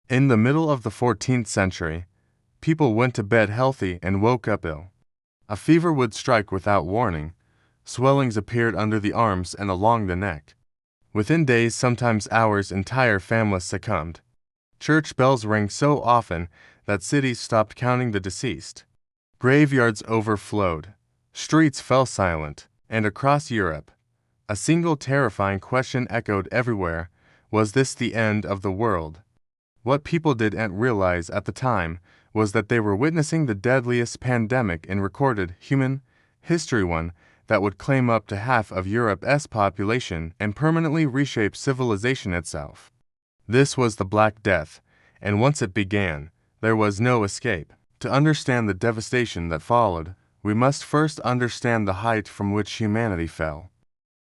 In the middle of the 14th century, people went to bed healthy and woke up ill. A fever would strike without warning. Swellings appeared under the arms and along the neck. Within days, sometimes hours, entire families succumbed. Church bells rang so often that cities stopped counting the deceased. Graveyards overflowed. Streets fell silent. And across Europe, a single terrifying question echoed everywhere: was this the end of the world? What people didn't realize at the time was that they were witnessing the deadliest pandemic in recorded human history, one that would claim up to half of Europe's population and permanently reshape civilization itself. This was the Black Death, and once it began, there was no escape. To understand the devastation that followed, we must first understand the height from which humanity fell.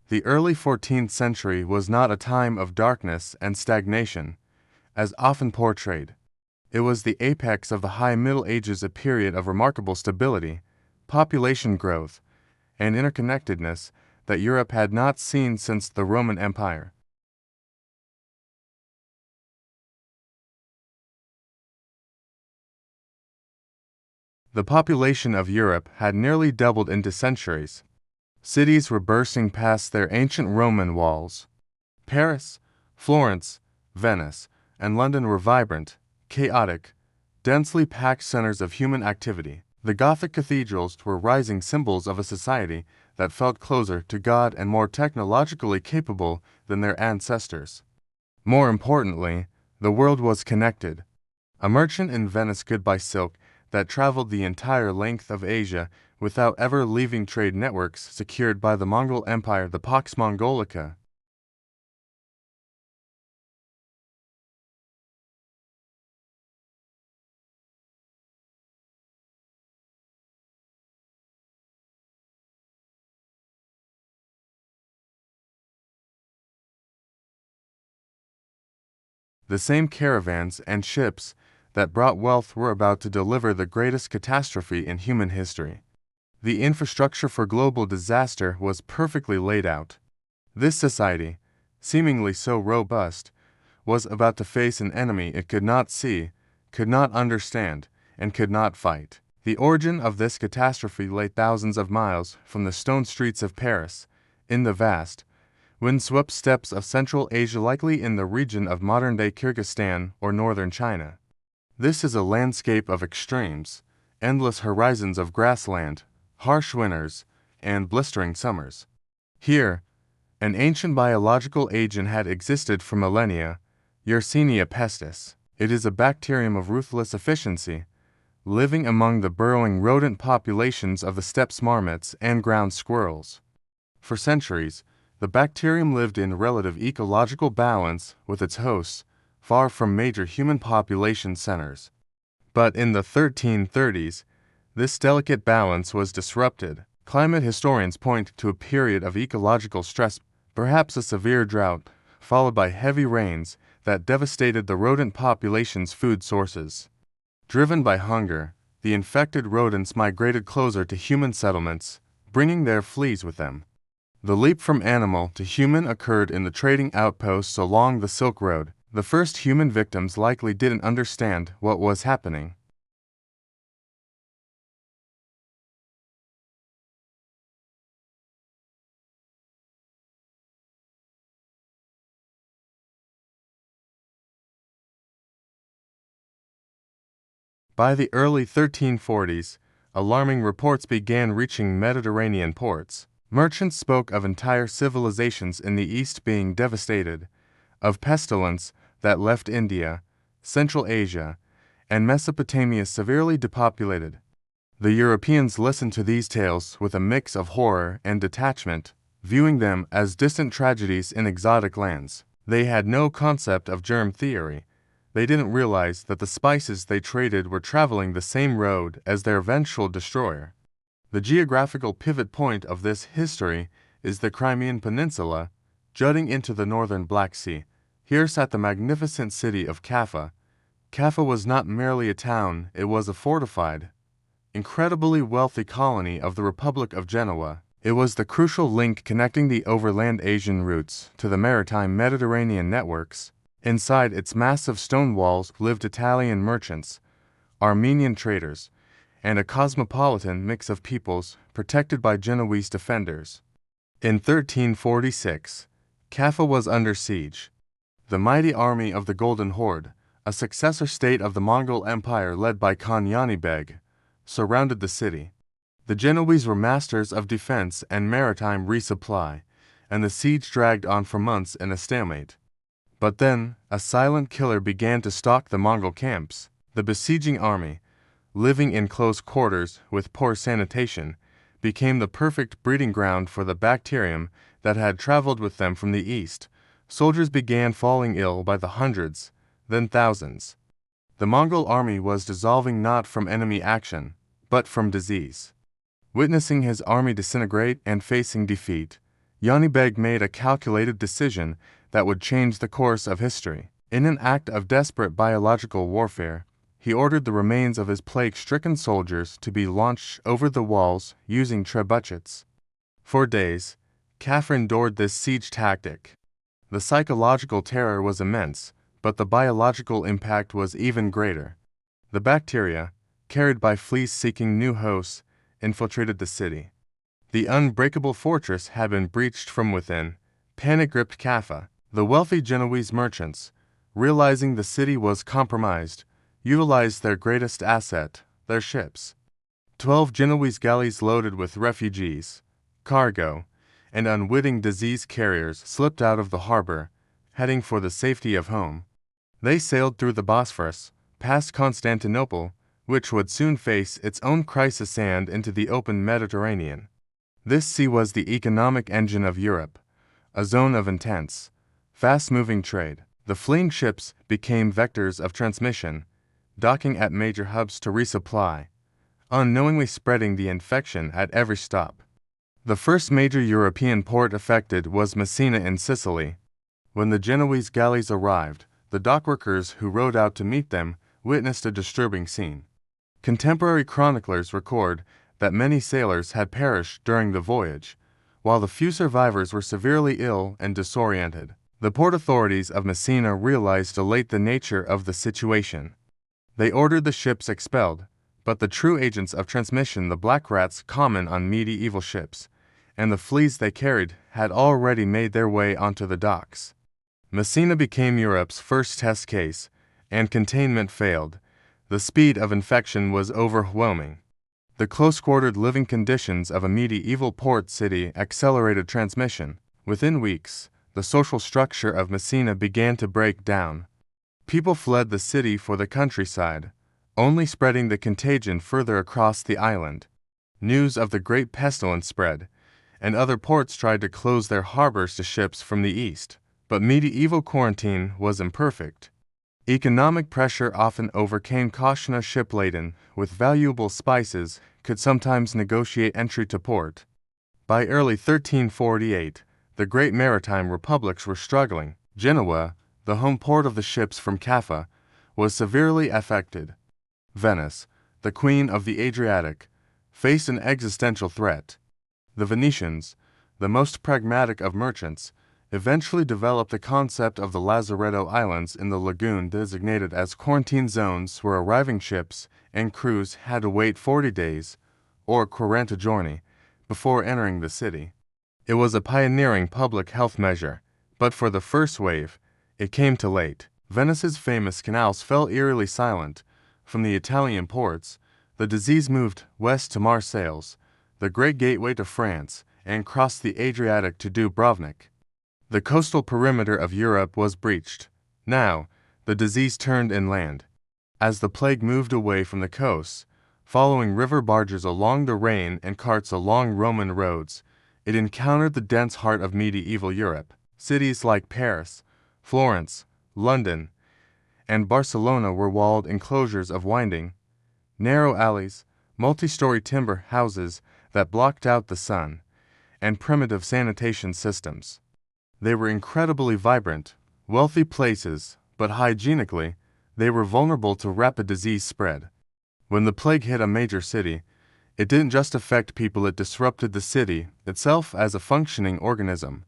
The early 14th century was not a time of darkness and stagnation, as often portrayed. It was the apex of the High Middle Ages, a period of remarkable stability, population growth, and interconnectedness that Europe had not seen since the Roman Empire. The population of Europe had nearly doubled into centuries. Cities were bursting past their ancient Roman walls. Paris, Florence, Venice, and London were vibrant, chaotic, densely packed centers of human activity. The Gothic cathedrals were rising symbols of a society that felt closer to God and more technologically capable than their ancestors. More importantly, the world was connected. A merchant in Venice could buy silk that traveled the entire length of Asia without ever leaving trade networks secured by the Mongol Empire, the Pax Mongolica. The same caravans and ships that brought wealth were about to deliver the greatest catastrophe in human history. The infrastructure for global disaster was perfectly laid out. This society, seemingly so robust, was about to face an enemy it could not see, could not understand, and could not fight. The origin of this catastrophe lay thousands of miles from the stone streets of Paris, in the vast, windswept steppes of Central Asia, likely in the region of modern-day Kyrgyzstan or northern China. This is a landscape of extremes, endless horizons of grassland, harsh winters, and blistering summers. Here, an ancient biological agent had existed for millennia, Yersinia pestis. It is a bacterium of ruthless efficiency, living among the burrowing rodent populations of the steppe marmots and ground squirrels. For centuries, the bacterium lived in relative ecological balance with its hosts, far from major human population centers. But in the 1330s, this delicate balance was disrupted. Climate historians point to a period of ecological stress, perhaps a severe drought, followed by heavy rains that devastated the rodent population's food sources. Driven by hunger, the infected rodents migrated closer to human settlements, bringing their fleas with them. The leap from animal to human occurred in the trading outposts along the Silk Road. The first human victims likely didn't understand what was happening. By the early 1340s, alarming reports began reaching Mediterranean ports. Merchants spoke of entire civilizations in the East being devastated, of pestilence that left India, Central Asia, and Mesopotamia severely depopulated. The Europeans listened to these tales with a mix of horror and detachment, viewing them as distant tragedies in exotic lands. They had no concept of germ theory. They didn't realize that the spices they traded were traveling the same road as their eventual destroyer. The geographical pivot point of this history is the Crimean Peninsula, jutting into the northern Black Sea. Here sat the magnificent city of Kaffa. Kaffa was not merely a town, it was a fortified, incredibly wealthy colony of the Republic of Genoa. It was the crucial link connecting the overland Asian routes to the maritime Mediterranean networks. Inside its massive stone walls lived Italian merchants, Armenian traders, and a cosmopolitan mix of peoples protected by Genoese defenders. In 1346, Kaffa was under siege. The mighty army of the Golden Horde, a successor state of the Mongol Empire led by Khan Yani Beg, surrounded the city. The Genoese were masters of defense and maritime resupply, and the siege dragged on for months in a stalemate. But then, a silent killer began to stalk the Mongol camps. The besieging army, living in close quarters with poor sanitation, became the perfect breeding ground for the bacterium that had traveled with them from the east. Soldiers began falling ill by the hundreds, then thousands. The Mongol army was dissolving not from enemy action, but from disease. Witnessing his army disintegrate and facing defeat, Yani Beg made a calculated decision that would change the course of history. In an act of desperate biological warfare, he ordered the remains of his plague-stricken soldiers to be launched over the walls using trebuchets. For days, Kaffa endured this siege tactic. The psychological terror was immense, but the biological impact was even greater. The bacteria, carried by fleas seeking new hosts, infiltrated the city. The unbreakable fortress had been breached from within. Panic gripped Kaffa. The wealthy Genoese merchants, realizing the city was compromised, utilized their greatest asset, their ships. 12 Genoese galleys loaded with refugees, cargo, and unwitting disease carriers slipped out of the harbor, heading for the safety of home. They sailed through the Bosphorus, past Constantinople, which would soon face its own crisis, and into the open Mediterranean. This sea was the economic engine of Europe, a zone of intense, fast-moving trade. The fleeing ships became vectors of transmission, docking at major hubs to resupply, unknowingly spreading the infection at every stop. The first major European port affected was Messina in Sicily. When the Genoese galleys arrived, the dockworkers who rowed out to meet them witnessed a disturbing scene. Contemporary chroniclers record that many sailors had perished during the voyage, while the few survivors were severely ill and disoriented. The port authorities of Messina realized late the nature of the situation. They ordered the ships expelled, but the true agents of transmission, the black rats common on medieval ships, and the fleas they carried, had already made their way onto the docks. Messina became Europe's first test case, and containment failed. The speed of infection was overwhelming. The close-quartered living conditions of a medieval port city accelerated transmission. Within weeks, the social structure of Messina began to break down. People fled the city for the countryside, only spreading the contagion further across the island. News of the great pestilence spread, and other ports tried to close their harbors to ships from the east. But medieval quarantine was imperfect. Economic pressure often overcame caution. A ship laden with valuable spices could sometimes negotiate entry to port. By early 1348, the great maritime republics were struggling. Genoa, the home port of the ships from Kaffa, was severely affected. Venice, the queen of the Adriatic, faced an existential threat. The Venetians, the most pragmatic of merchants, eventually developed the concept of the Lazaretto Islands in the lagoon, designated as quarantine zones where arriving ships and crews had to wait 40 days, or 40 giorni, before entering the city. It was a pioneering public health measure, but for the first wave, it came too late. Venice's famous canals fell eerily silent. From the Italian ports, the disease moved west to Marseilles, the great gateway to France, and crossed the Adriatic to Dubrovnik. The coastal perimeter of Europe was breached. Now, the disease turned inland. As the plague moved away from the coasts, following river barges along the Rhine and carts along Roman roads, it encountered the dense heart of medieval Europe. Cities like Paris, Florence, London, and Barcelona were walled enclosures of winding, narrow alleys, multi-story timber houses that blocked out the sun, and primitive sanitation systems. They were incredibly vibrant, wealthy places, but hygienically, they were vulnerable to rapid disease spread. When the plague hit a major city, it didn't just affect people, it disrupted the city itself as a functioning organism.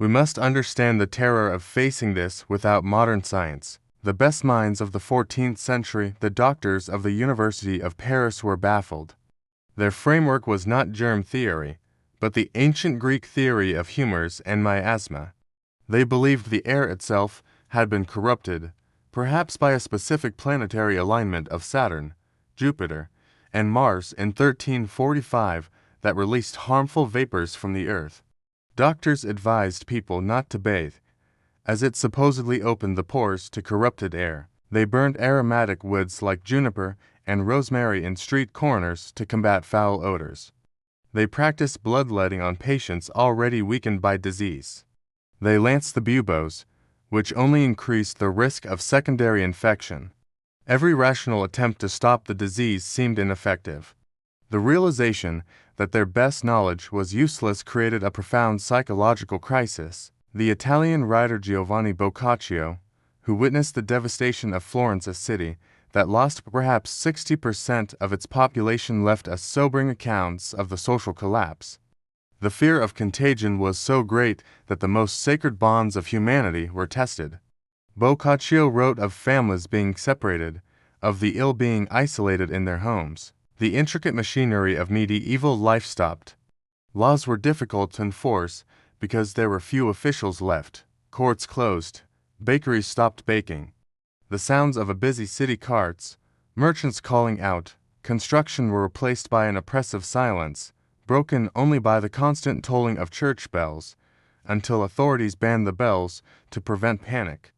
We must understand the terror of facing this without modern science. The best minds of the 14th century, the doctors of the University of Paris, were baffled. Their framework was not germ theory, but the ancient Greek theory of humors and miasma. They believed the air itself had been corrupted, perhaps by a specific planetary alignment of Saturn, Jupiter, and Mars in 1345 that released harmful vapors from the Earth. Doctors advised people not to bathe, as it supposedly opened the pores to corrupted air. They burned aromatic woods like juniper and rosemary in street corners to combat foul odors. They practiced bloodletting on patients already weakened by disease. They lanced the buboes, which only increased the risk of secondary infection. Every rational attempt to stop the disease seemed ineffective. The realization that their best knowledge was useless created a profound psychological crisis. The Italian writer Giovanni Boccaccio, who witnessed the devastation of Florence, a city that lost perhaps 60% of its population, left us sobering accounts of the social collapse. The fear of contagion was so great that the most sacred bonds of humanity were tested. Boccaccio wrote of families being separated, of the ill being isolated in their homes. The intricate machinery of medieval life stopped. Laws were difficult to enforce because there were few officials left, courts closed, bakeries stopped baking. The sounds of a busy city carts, merchants calling out, construction were replaced by an oppressive silence, broken only by the constant tolling of church bells, until authorities banned the bells to prevent panic.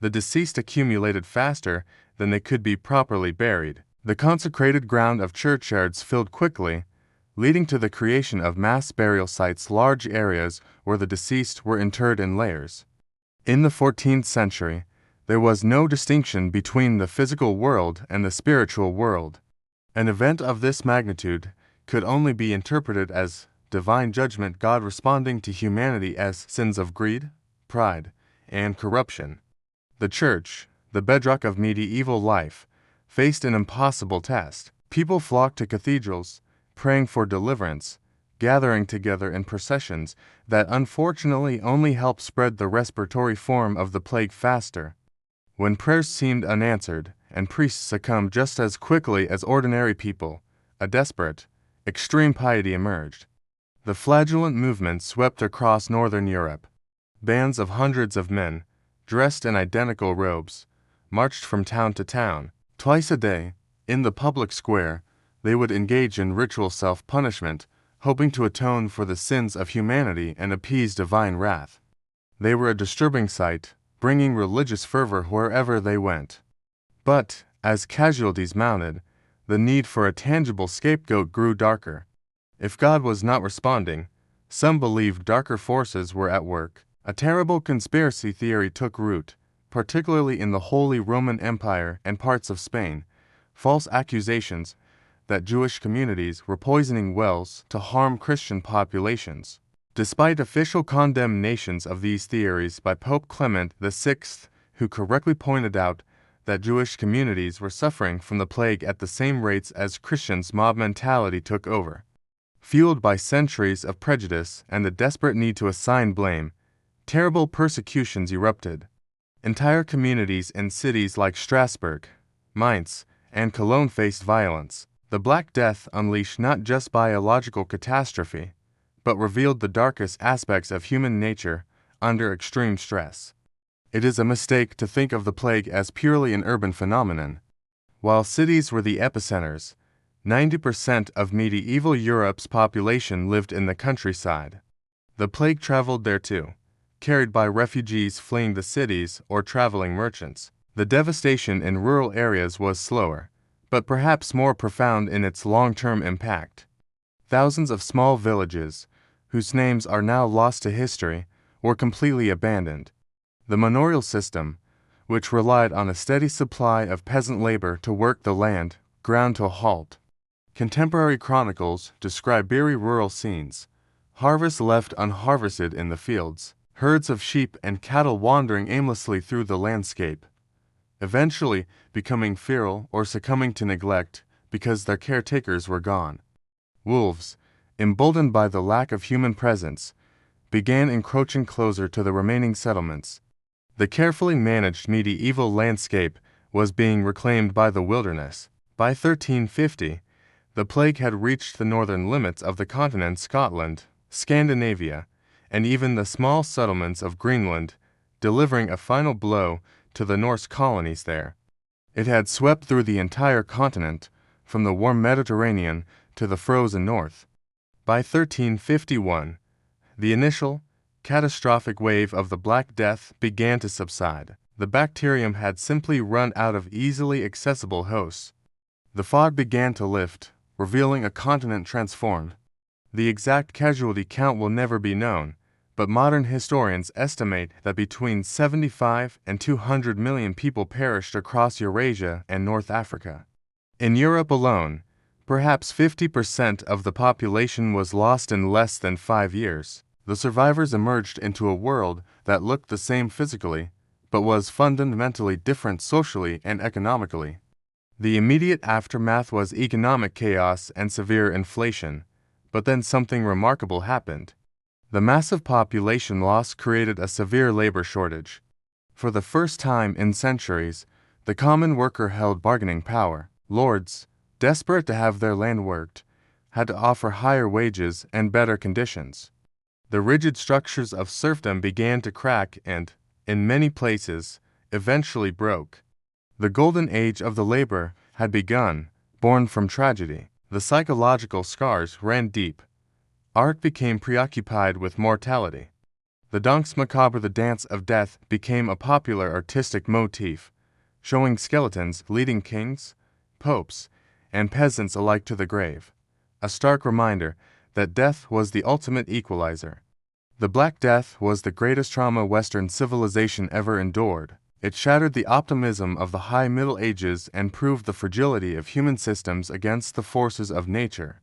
The deceased accumulated faster than they could be properly buried. The consecrated ground of churchyards filled quickly, leading to the creation of mass burial sites, large areas where the deceased were interred in layers. In the 14th century, there was no distinction between the physical world and the spiritual world. An event of this magnitude could only be interpreted as divine judgment, God responding to humanity as sins of greed, pride, and corruption. The Church, the bedrock of medieval life, faced an impossible test. People flocked to cathedrals, praying for deliverance, gathering together in processions that unfortunately only helped spread the respiratory form of the plague faster. When prayers seemed unanswered, and priests succumbed just as quickly as ordinary people, a desperate, extreme piety emerged. The flagellant movement swept across northern Europe. Bands of hundreds of men, dressed in identical robes, marched from town to town. Twice a day, in the public square, they would engage in ritual self-punishment, hoping to atone for the sins of humanity and appease divine wrath. They were a disturbing sight, bringing religious fervor wherever they went. But, as casualties mounted, the need for a tangible scapegoat grew darker. If God was not responding, some believed darker forces were at work. A terrible conspiracy theory took root, particularly in the Holy Roman Empire and parts of Spain. False accusations that Jewish communities were poisoning wells to harm Christian populations. Despite official condemnations of these theories by Pope Clement VI, who correctly pointed out that Jewish communities were suffering from the plague at the same rates as Christians, mob mentality took over. Fueled by centuries of prejudice and the desperate need to assign blame, terrible persecutions erupted. Entire communities in cities like Strasbourg, Mainz, and Cologne faced violence. The Black Death unleashed not just biological catastrophe, but revealed the darkest aspects of human nature under extreme stress. It is a mistake to think of the plague as purely an urban phenomenon. While cities were the epicenters, 90% of medieval Europe's population lived in the countryside. The plague traveled there too, carried by refugees fleeing the cities or traveling merchants. The devastation in rural areas was slower, but perhaps more profound in its long-term impact. Thousands of small villages, whose names are now lost to history, were completely abandoned. The manorial system, which relied on a steady supply of peasant labor to work the land, ground to a halt. Contemporary chronicles describe eerie rural scenes, harvests left unharvested in the fields, herds of sheep and cattle wandering aimlessly through the landscape, eventually becoming feral or succumbing to neglect because their caretakers were gone. Wolves, emboldened by the lack of human presence, began encroaching closer to the remaining settlements. The carefully managed medieval landscape was being reclaimed by the wilderness. By 1350, the plague had reached the northern limits of the continent, Scotland, Scandinavia, and even the small settlements of Greenland, delivering a final blow to the Norse colonies there. It had swept through the entire continent, from the warm Mediterranean to the frozen north. By 1351, the initial, catastrophic wave of the Black Death began to subside. The bacterium had simply run out of easily accessible hosts. The fog began to lift, revealing a continent transformed. The exact casualty count will never be known, but modern historians estimate that between 75 and 200 million people perished across Eurasia and North Africa. In Europe alone, perhaps 50% of the population was lost in less than 5 years. The survivors emerged into a world that looked the same physically, but was fundamentally different socially and economically. The immediate aftermath was economic chaos and severe inflation, but then something remarkable happened. The massive population loss created a severe labor shortage. For the first time in centuries, the common worker held bargaining power. Lords, desperate to have their land worked, had to offer higher wages and better conditions. The rigid structures of serfdom began to crack and, in many places, eventually broke. The golden age of the labor had begun, born from tragedy. The psychological scars ran deep. Art became preoccupied with mortality. The danse macabre, the dance of death, became a popular artistic motif, showing skeletons leading kings, popes, and peasants alike to the grave, a stark reminder that death was the ultimate equalizer. The Black Death was the greatest trauma Western civilization ever endured. It shattered the optimism of the High Middle Ages and proved the fragility of human systems against the forces of nature.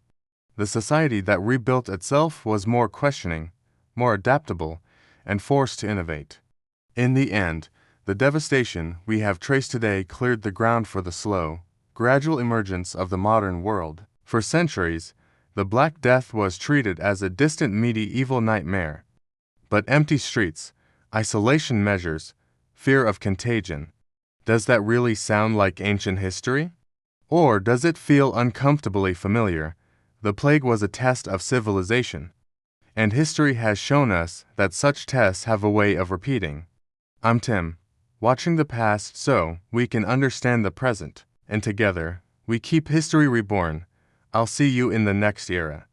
The society that rebuilt itself was more questioning, more adaptable, and forced to innovate. In the end, the devastation we have traced today cleared the ground for the slow, gradual emergence of the modern world. For centuries, the Black Death was treated as a distant medieval nightmare. But empty streets, isolation measures, fear of contagion, does that really sound like ancient history? Or does it feel uncomfortably familiar? The plague was a test of civilization, and history has shown us that such tests have a way of repeating. I'm Tim, watching the past so we can understand the present, and together, we keep history reborn. I'll see you in the next era.